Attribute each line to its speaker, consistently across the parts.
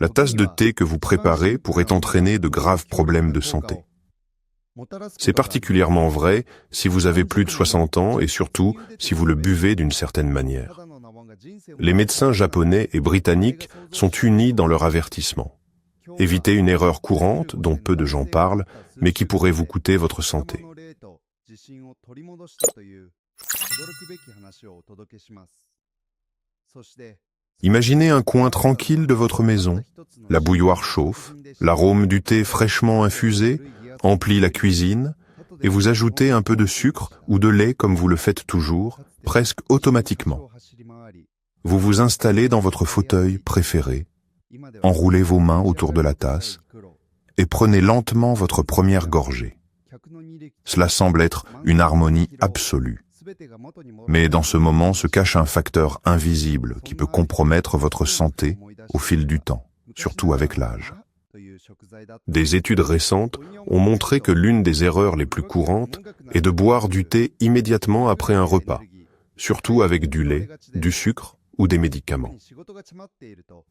Speaker 1: La tasse de thé que vous préparez pourrait entraîner de graves problèmes de santé. C'est particulièrement vrai si vous avez plus de 60 ans et surtout si vous le buvez d'une certaine manière. Les médecins japonais et britanniques sont unis dans leur avertissement. Évitez une erreur courante dont peu de gens parlent, mais qui pourrait vous coûter votre santé. Imaginez un coin tranquille de votre maison. La bouilloire chauffe, l'arôme du thé fraîchement infusé emplit la cuisine et vous ajoutez un peu de sucre ou de lait comme vous le faites toujours, presque automatiquement. Vous vous installez dans votre fauteuil préféré, enroulez vos mains autour de la tasse et prenez lentement votre première gorgée. Cela semble être une harmonie absolue. Mais dans ce moment se cache un facteur invisible qui peut compromettre votre santé au fil du temps, surtout avec l'âge. Des études récentes ont montré que l'une des erreurs les plus courantes est de boire du thé immédiatement après un repas, surtout avec du lait, du sucre ou des médicaments.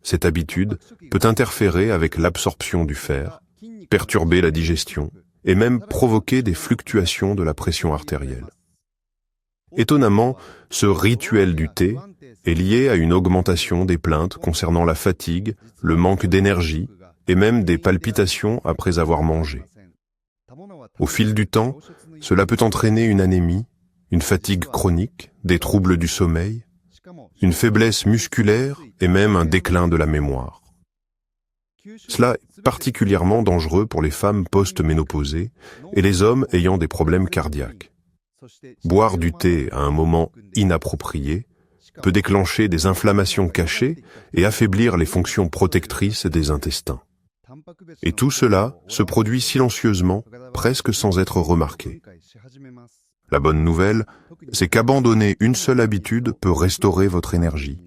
Speaker 1: Cette habitude peut interférer avec l'absorption du fer, perturber la digestion et même provoquer des fluctuations de la pression artérielle. Étonnamment, ce rituel du thé est lié à une augmentation des plaintes concernant la fatigue, le manque d'énergie et même des palpitations après avoir mangé. Au fil du temps, cela peut entraîner une anémie, une fatigue chronique, des troubles du sommeil, une faiblesse musculaire et même un déclin de la mémoire. Cela est particulièrement dangereux pour les femmes post-ménopausées et les hommes ayant des problèmes cardiaques. Boire du thé à un moment inapproprié peut déclencher des inflammations cachées et affaiblir les fonctions protectrices des intestins. Et tout cela se produit silencieusement, presque sans être remarqué. La bonne nouvelle, c'est qu'abandonner une seule habitude peut restaurer votre énergie,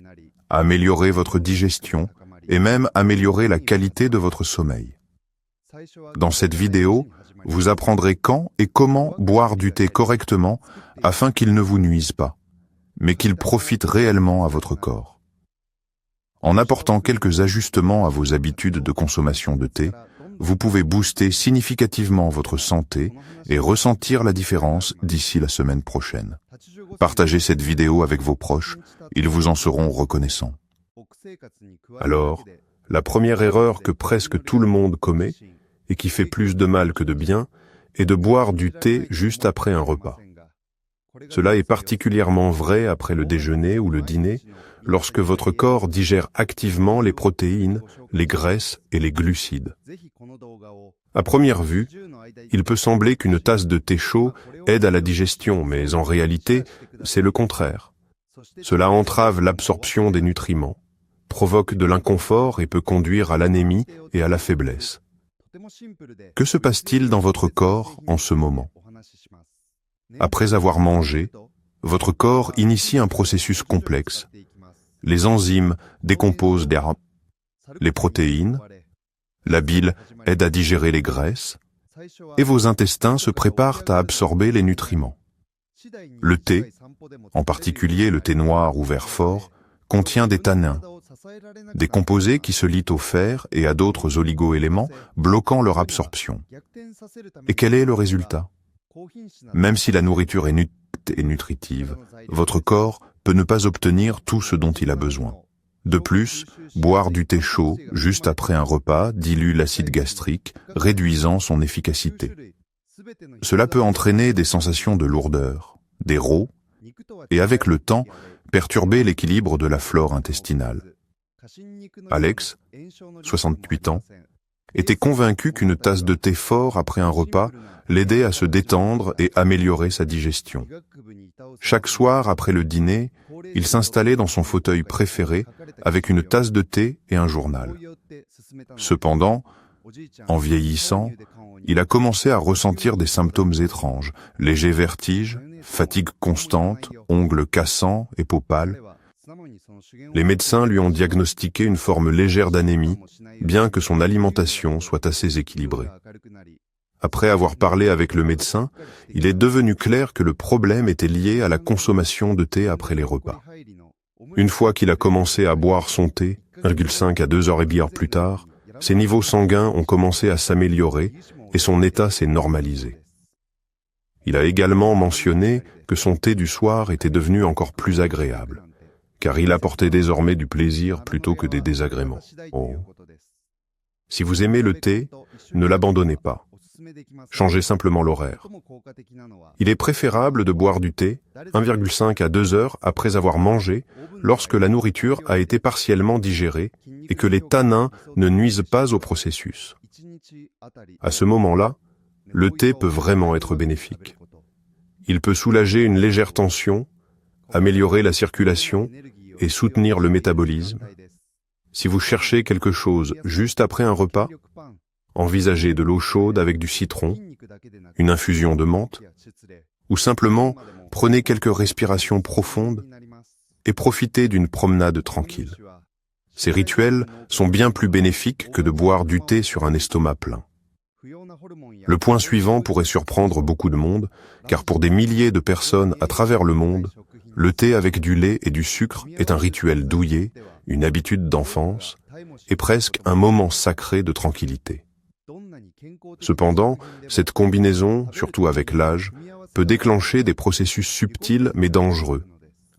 Speaker 1: améliorer votre digestion et même améliorer la qualité de votre sommeil. Dans cette vidéo, vous apprendrez quand et comment boire du thé correctement afin qu'il ne vous nuise pas, mais qu'il profite réellement à votre corps. En apportant quelques ajustements à vos habitudes de consommation de thé, vous pouvez booster significativement votre santé et ressentir la différence d'ici la semaine prochaine. Partagez cette vidéo avec vos proches, ils vous en seront reconnaissants. Alors, la première erreur que presque tout le monde commet, et qui fait plus de mal que de bien, est de boire du thé juste après un repas. Cela est particulièrement vrai après le déjeuner ou le dîner, lorsque votre corps digère activement les protéines, les graisses et les glucides. À première vue, il peut sembler qu'une tasse de thé chaud aide à la digestion, mais en réalité, c'est le contraire. Cela entrave l'absorption des nutriments, provoque de l'inconfort et peut conduire à l'anémie et à la faiblesse. Que se passe-t-il dans votre corps en ce moment? Après avoir mangé, votre corps initie un processus complexe. Les enzymes décomposent les protéines, la bile aide à digérer les graisses, et vos intestins se préparent à absorber les nutriments. Le thé, en particulier le thé noir ou vert fort, contient des tanins, des composés qui se lient au fer et à d'autres oligo-éléments, bloquant leur absorption. Et quel est le résultat? Même si la nourriture est nutritive, votre corps peut ne pas obtenir tout ce dont il a besoin. De plus, boire du thé chaud juste après un repas dilue l'acide gastrique, réduisant son efficacité. Cela peut entraîner des sensations de lourdeur, des rots, et avec le temps, perturber l'équilibre de la flore intestinale. Alex, 68 ans, était convaincu qu'une tasse de thé fort après un repas l'aidait à se détendre et améliorer sa digestion. Chaque soir après le dîner, il s'installait dans son fauteuil préféré avec une tasse de thé et un journal. Cependant, en vieillissant, il a commencé à ressentir des symptômes étranges, légers vertiges, fatigue constante, ongles cassants et peau pâle. Les médecins lui ont diagnostiqué une forme légère d'anémie, bien que son alimentation soit assez équilibrée. Après avoir parlé avec le médecin, il est devenu clair que le problème était lié à la consommation de thé après les repas. Une fois qu'il a commencé à boire son thé, 1,5 à 2 heures plus tard, ses niveaux sanguins ont commencé à s'améliorer et son état s'est normalisé. Il a également mentionné que son thé du soir était devenu encore plus agréable, car il apportait désormais du plaisir plutôt que des désagréments. Oh. Si vous aimez le thé, ne l'abandonnez pas. Changez simplement l'horaire. Il est préférable de boire du thé 1,5 à 2 heures après avoir mangé, lorsque la nourriture a été partiellement digérée et que les tanins ne nuisent pas au processus. À ce moment-là, le thé peut vraiment être bénéfique. Il peut soulager une légère tension, améliorer la circulation et soutenir le métabolisme. Si vous cherchez quelque chose juste après un repas, envisagez de l'eau chaude avec du citron, une infusion de menthe, ou simplement prenez quelques respirations profondes et profitez d'une promenade tranquille. Ces rituels sont bien plus bénéfiques que de boire du thé sur un estomac plein. Le point suivant pourrait surprendre beaucoup de monde, car pour des milliers de personnes à travers le monde, le thé avec du lait et du sucre est un rituel douillet, une habitude d'enfance, et presque un moment sacré de tranquillité. Cependant, cette combinaison, surtout avec l'âge, peut déclencher des processus subtils mais dangereux,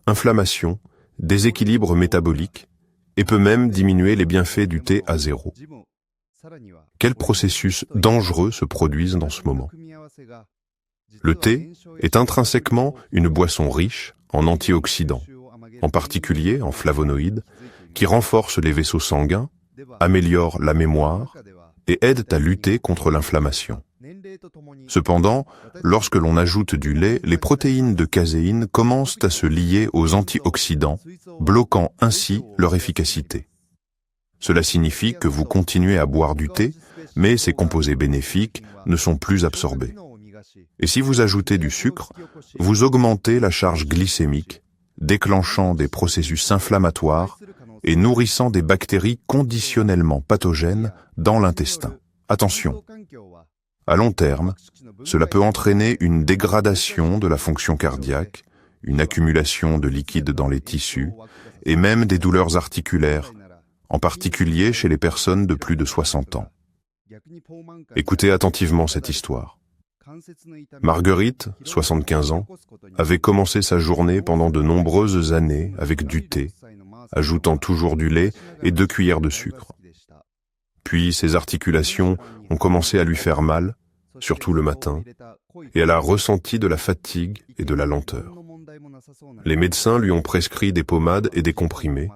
Speaker 1: inflammation, déséquilibre métabolique, et peut même diminuer les bienfaits du thé à zéro. Quels processus dangereux se produisent dans ce moment? Le thé est intrinsèquement une boisson riche en antioxydants, en particulier en flavonoïdes, qui renforcent les vaisseaux sanguins, améliorent la mémoire et aident à lutter contre l'inflammation. Cependant, lorsque l'on ajoute du lait, les protéines de caséine commencent à se lier aux antioxydants, bloquant ainsi leur efficacité. Cela signifie que vous continuez à boire du thé, mais ces composés bénéfiques ne sont plus absorbés. Et si vous ajoutez du sucre, vous augmentez la charge glycémique, déclenchant des processus inflammatoires et nourrissant des bactéries conditionnellement pathogènes dans l'intestin. Attention, à long terme, cela peut entraîner une dégradation de la fonction cardiaque, une accumulation de liquide dans les tissus et même des douleurs articulaires, en particulier chez les personnes de plus de 60 ans. Écoutez attentivement cette histoire. Marguerite, 75 ans, avait commencé sa journée pendant de nombreuses années avec du thé, ajoutant toujours du lait et 2 cuillères de sucre. Puis ses articulations ont commencé à lui faire mal, surtout le matin, et elle a ressenti de la fatigue et de la lenteur. Les médecins lui ont prescrit des pommades et des comprimés,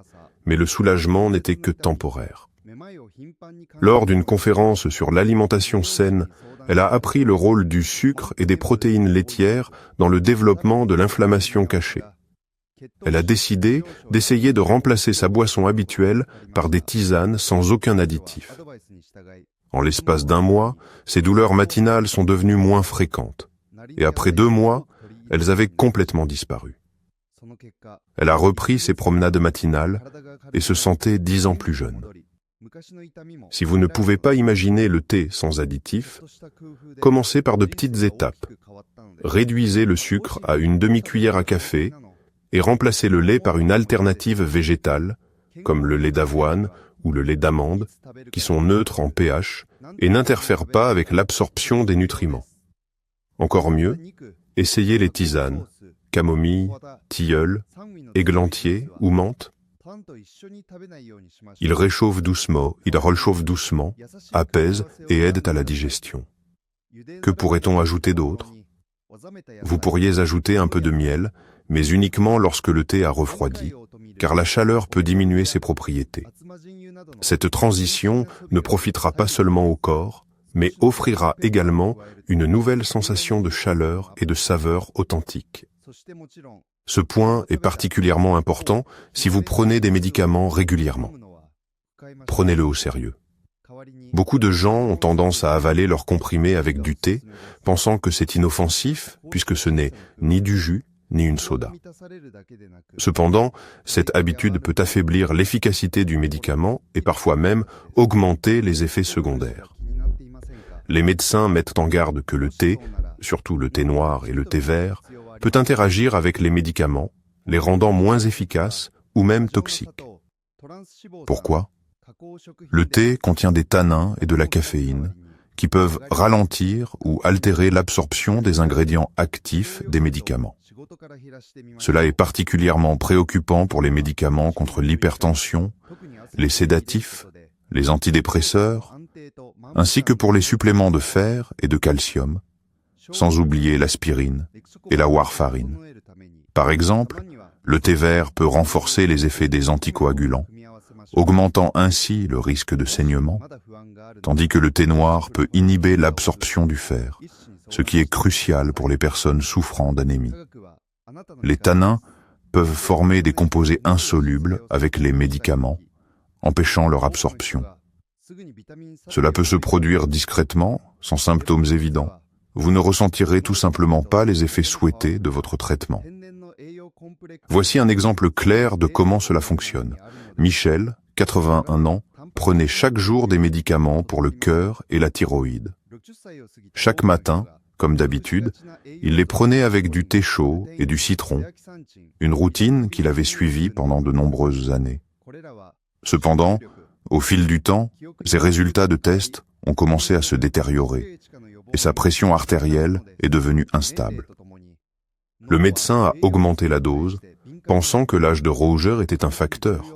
Speaker 1: mais le soulagement n'était que temporaire. Lors d'une conférence sur l'alimentation saine, elle a appris le rôle du sucre et des protéines laitières dans le développement de l'inflammation cachée. Elle a décidé d'essayer de remplacer sa boisson habituelle par des tisanes sans aucun additif. En l'espace d'1 mois, ses douleurs matinales sont devenues moins fréquentes, et après 2 mois, elles avaient complètement disparu. Elle a repris ses promenades matinales et se sentait 10 ans plus jeune. Si vous ne pouvez pas imaginer le thé sans additifs, commencez par de petites étapes. Réduisez le sucre à une demi-cuillère à café et remplacez le lait par une alternative végétale, comme le lait d'avoine ou le lait d'amande, qui sont neutres en pH et n'interfèrent pas avec l'absorption des nutriments. Encore mieux, essayez les tisanes, camomille, tilleul, églantier ou menthe. Ils réchauffent doucement, apaisent et aident à la digestion. Que pourrait-on ajouter d'autre? Vous pourriez ajouter un peu de miel, mais uniquement lorsque le thé a refroidi, car la chaleur peut diminuer ses propriétés. Cette transition ne profitera pas seulement au corps, mais offrira également une nouvelle sensation de chaleur et de saveur authentique. Ce point est particulièrement important si vous prenez des médicaments régulièrement. Prenez-le au sérieux. Beaucoup de gens ont tendance à avaler leurs comprimés avec du thé, pensant que c'est inoffensif, puisque ce n'est ni du jus, ni une soda. Cependant, cette habitude peut affaiblir l'efficacité du médicament et parfois même augmenter les effets secondaires. Les médecins mettent en garde que le thé, surtout le thé noir et le thé vert, peut interagir avec les médicaments, les rendant moins efficaces ou même toxiques. Pourquoi? Le thé contient des tanins et de la caféine qui peuvent ralentir ou altérer l'absorption des ingrédients actifs des médicaments. Cela est particulièrement préoccupant pour les médicaments contre l'hypertension, les sédatifs, les antidépresseurs, ainsi que pour les suppléments de fer et de calcium, sans oublier l'aspirine et la warfarine. Par exemple, le thé vert peut renforcer les effets des anticoagulants, augmentant ainsi le risque de saignement, tandis que le thé noir peut inhiber l'absorption du fer, ce qui est crucial pour les personnes souffrant d'anémie. Les tanins peuvent former des composés insolubles avec les médicaments, empêchant leur absorption. Cela peut se produire discrètement, sans symptômes évidents. Vous ne ressentirez tout simplement pas les effets souhaités de votre traitement. Voici un exemple clair de comment cela fonctionne. Michel, 81 ans, prenait chaque jour des médicaments pour le cœur et la thyroïde. Chaque matin, comme d'habitude, il les prenait avec du thé chaud et du citron, une routine qu'il avait suivie pendant de nombreuses années. Cependant, au fil du temps, ses résultats de tests ont commencé à se détériorer et sa pression artérielle est devenue instable. Le médecin a augmenté la dose, pensant que l'âge de Roger était un facteur.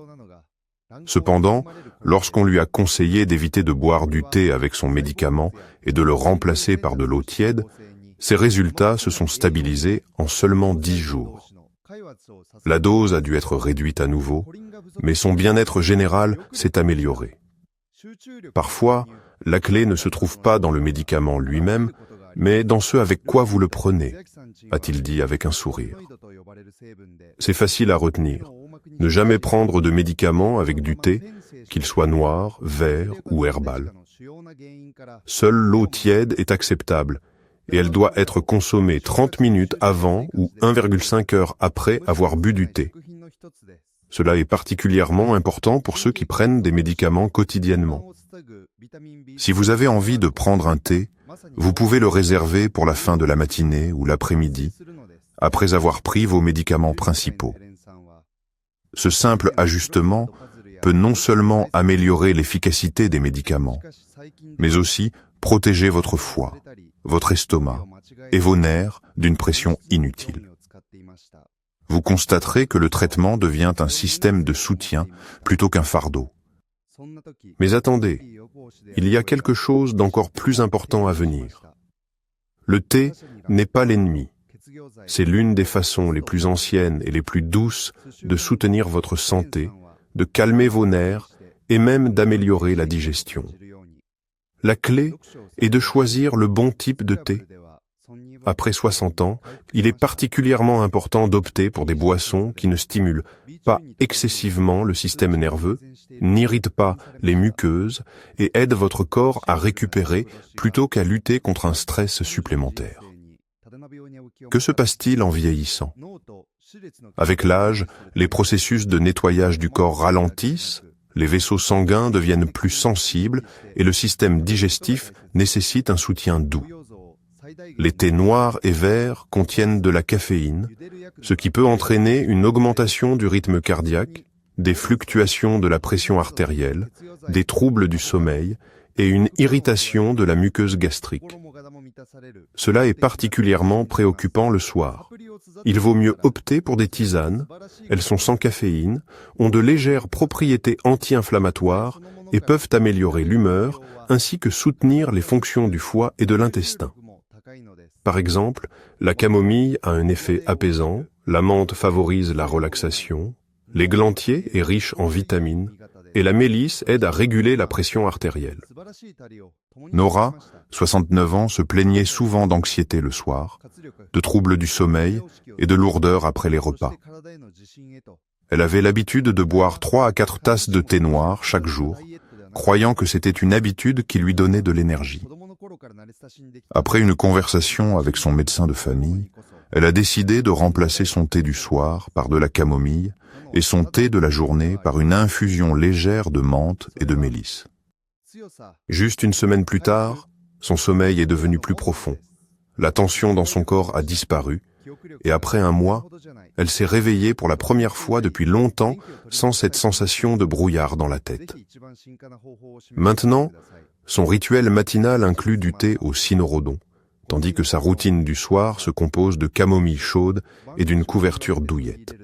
Speaker 1: Cependant, lorsqu'on lui a conseillé d'éviter de boire du thé avec son médicament et de le remplacer par de l'eau tiède, ses résultats se sont stabilisés en seulement 10 jours. La dose a dû être réduite à nouveau, mais son bien-être général s'est amélioré. Parfois, la clé ne se trouve pas dans le médicament lui-même, mais dans ce avec quoi vous le prenez, a-t-il dit avec un sourire. C'est facile à retenir. Ne jamais prendre de médicaments avec du thé, qu'il soit noir, vert ou herbal. Seule l'eau tiède est acceptable et elle doit être consommée 30 minutes avant ou 1,5 heures après avoir bu du thé. Cela est particulièrement important pour ceux qui prennent des médicaments quotidiennement. Si vous avez envie de prendre un thé, vous pouvez le réserver pour la fin de la matinée ou l'après-midi, après avoir pris vos médicaments principaux. Ce simple ajustement peut non seulement améliorer l'efficacité des médicaments, mais aussi protéger votre foie, votre estomac et vos nerfs d'une pression inutile. Vous constaterez que le traitement devient un système de soutien plutôt qu'un fardeau. Mais attendez, il y a quelque chose d'encore plus important à venir. Le thé n'est pas l'ennemi. C'est l'une des façons les plus anciennes et les plus douces de soutenir votre santé, de calmer vos nerfs et même d'améliorer la digestion. La clé est de choisir le bon type de thé. Après 60 ans, il est particulièrement important d'opter pour des boissons qui ne stimulent pas excessivement le système nerveux, n'irritent pas les muqueuses et aident votre corps à récupérer plutôt qu'à lutter contre un stress supplémentaire. Que se passe-t-il en vieillissant? Avec l'âge, les processus de nettoyage du corps ralentissent, les vaisseaux sanguins deviennent plus sensibles et le système digestif nécessite un soutien doux. Les thés noirs et verts contiennent de la caféine, ce qui peut entraîner une augmentation du rythme cardiaque, des fluctuations de la pression artérielle, des troubles du sommeil et une irritation de la muqueuse gastrique. Cela est particulièrement préoccupant le soir. Il vaut mieux opter pour des tisanes, elles sont sans caféine, ont de légères propriétés anti-inflammatoires et peuvent améliorer l'humeur ainsi que soutenir les fonctions du foie et de l'intestin. Par exemple, la camomille a un effet apaisant, la menthe favorise la relaxation, l'églantier est riche en vitamines et la mélisse aide à réguler la pression artérielle. Nora, 69 ans, se plaignait souvent d'anxiété le soir, de troubles du sommeil et de lourdeur après les repas. Elle avait l'habitude de boire 3 à 4 tasses de thé noir chaque jour, croyant que c'était une habitude qui lui donnait de l'énergie. Après une conversation avec son médecin de famille, elle a décidé de remplacer son thé du soir par de la camomille et son thé de la journée par une infusion légère de menthe et de mélisse. Juste une semaine plus tard, son sommeil est devenu plus profond. La tension dans son corps a disparu et après un mois, elle s'est réveillée pour la première fois depuis longtemps sans cette sensation de brouillard dans la tête. Maintenant, son rituel matinal inclut du thé au cynorrhodon, tandis que sa routine du soir se compose de camomille chaude et d'une couverture douillette.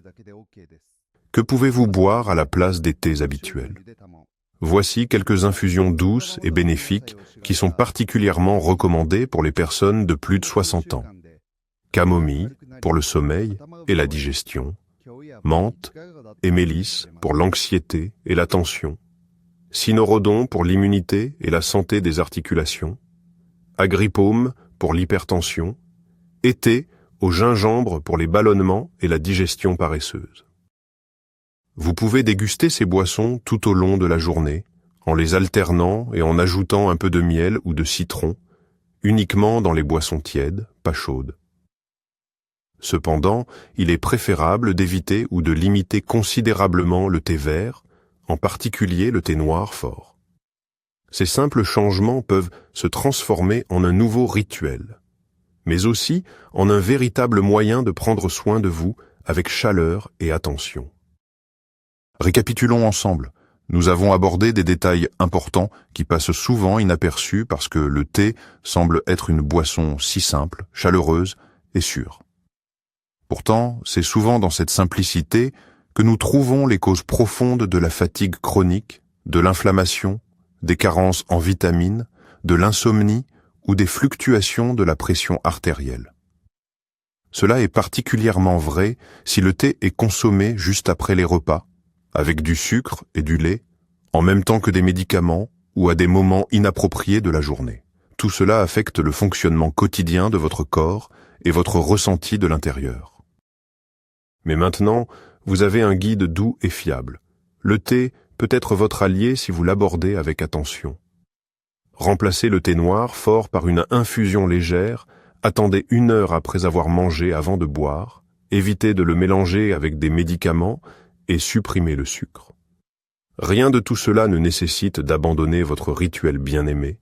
Speaker 1: Que pouvez-vous boire à la place des thés habituels? Voici quelques infusions douces et bénéfiques qui sont particulièrement recommandées pour les personnes de plus de 60 ans. Camomille pour le sommeil et la digestion, menthe et mélisse pour l'anxiété et la tension, cynorrhodon pour l'immunité et la santé des articulations, agripaume pour l'hypertension, et thé au gingembre pour les ballonnements et la digestion paresseuse. Vous pouvez déguster ces boissons tout au long de la journée, en les alternant et en ajoutant un peu de miel ou de citron, uniquement dans les boissons tièdes, pas chaudes. Cependant, il est préférable d'éviter ou de limiter considérablement le thé vert, en particulier le thé noir fort. Ces simples changements peuvent se transformer en un nouveau rituel, mais aussi en un véritable moyen de prendre soin de vous avec chaleur et attention.
Speaker 2: Récapitulons ensemble. Nous avons abordé des détails importants qui passent souvent inaperçus parce que le thé semble être une boisson si simple, chaleureuse et sûre. Pourtant, c'est souvent dans cette simplicité que nous trouvons les causes profondes de la fatigue chronique, de l'inflammation, des carences en vitamines, de l'insomnie ou des fluctuations de la pression artérielle. Cela est particulièrement vrai si le thé est consommé juste après les repas, avec du sucre et du lait, en même temps que des médicaments ou à des moments inappropriés de la journée. Tout cela affecte le fonctionnement quotidien de votre corps et votre ressenti de l'intérieur. Mais maintenant, vous avez un guide doux et fiable. Le thé peut être votre allié si vous l'abordez avec attention. Remplacez le thé noir fort par une infusion légère, attendez 1 heure après avoir mangé avant de boire, évitez de le mélanger avec des médicaments et supprimez le sucre. Rien de tout cela ne nécessite d'abandonner votre rituel bien-aimé.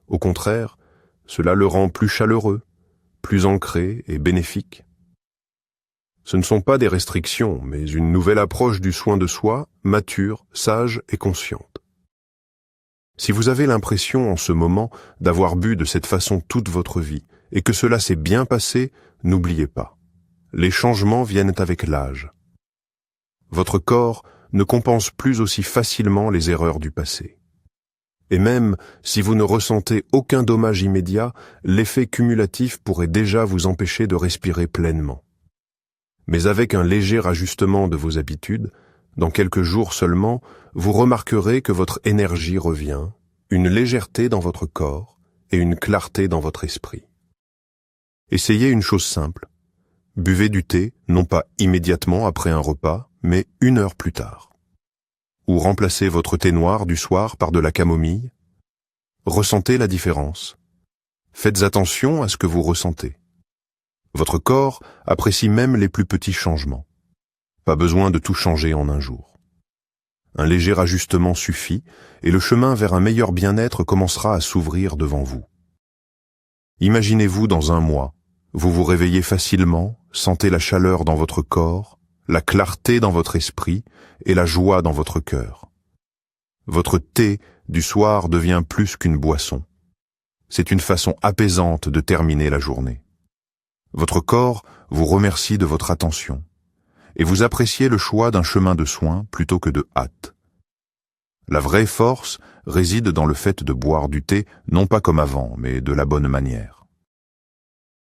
Speaker 2: Au contraire, cela le rend plus chaleureux, plus ancré et bénéfique. Ce ne sont pas des restrictions, mais une nouvelle approche du soin de soi, mature, sage et consciente. Si vous avez l'impression en ce moment d'avoir bu de cette façon toute votre vie et que cela s'est bien passé, n'oubliez pas. Les changements viennent avec l'âge. Votre corps ne compense plus aussi facilement les erreurs du passé. Et même si vous ne ressentez aucun dommage immédiat, l'effet cumulatif pourrait déjà vous empêcher de respirer pleinement. Mais avec un léger ajustement de vos habitudes, dans quelques jours seulement, vous remarquerez que votre énergie revient, une légèreté dans votre corps et une clarté dans votre esprit. Essayez une chose simple. Buvez du thé, non pas immédiatement après un repas, mais 1 heure plus tard. Ou remplacez votre thé noir du soir par de la camomille. Ressentez la différence. Faites attention à ce que vous ressentez. Votre corps apprécie même les plus petits changements. Pas besoin de tout changer en un jour. Un léger ajustement suffit et le chemin vers un meilleur bien-être commencera à s'ouvrir devant vous. Imaginez-vous dans un mois. Vous vous réveillez facilement, sentez la chaleur dans votre corps, la clarté dans votre esprit et la joie dans votre cœur. Votre thé du soir devient plus qu'une boisson. C'est une façon apaisante de terminer la journée. Votre corps vous remercie de votre attention et vous appréciez le choix d'un chemin de soin plutôt que de hâte. La vraie force réside dans le fait de boire du thé non pas comme avant, mais de la bonne manière.